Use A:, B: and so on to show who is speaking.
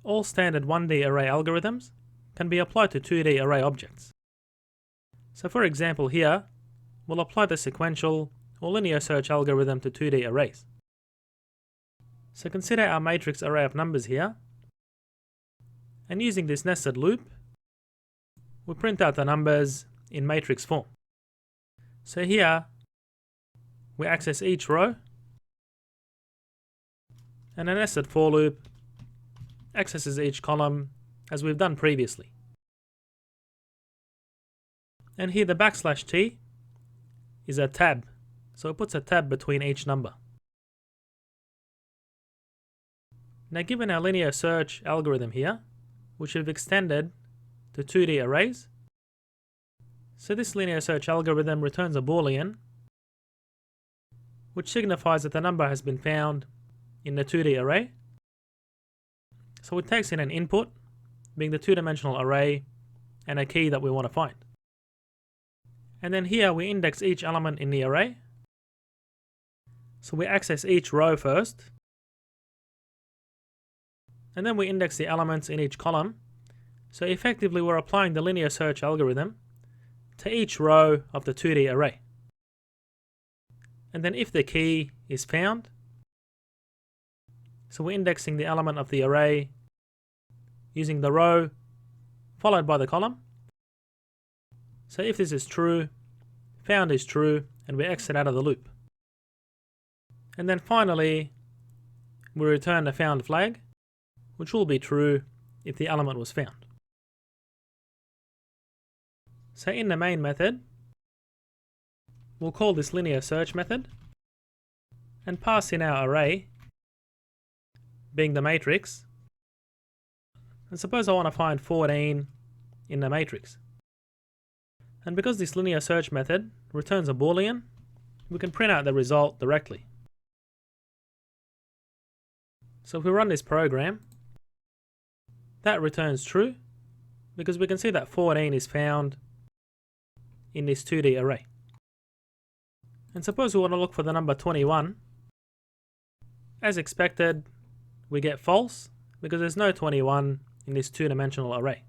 A: All standard 1D array algorithms can be applied to 2D array objects. So for example here, we'll apply the sequential or linear search algorithm to 2D arrays. So consider our matrix array of numbers here, and using this nested loop, we print out the numbers in matrix form. So here, we access each row, and a nested for loop accesses each column as we've done previously. And here the \t is a tab, so it puts a tab between each number. Now given our linear search algorithm here, which we've extended to 2D arrays, so this linear search algorithm returns a boolean, which signifies that the number has been found in the 2D array. So it takes in an input, being the two-dimensional array, and a key that we want to find. And then here we index each element in the array. So we access each row first, and then we index the elements in each column. So effectively we're applying the linear search algorithm to each row of the 2D array. And then if the key is found, so we're indexing the element of the array using the row followed by the column. So if this is true, found is true, and we exit out of the loop. And then finally, we return the found flag, which will be true if the element was found. So in the main method, we'll call this linear search method and pass in our array, being the matrix. And suppose I want to find 14 in the matrix. And because this linear search method returns a boolean, we can print out the result directly. So if we run this program, that returns true because we can see that 14 is found in this 2D array. And suppose we want to look for the number 21. As expected, we get false because there's no 21 in this two-dimensional array.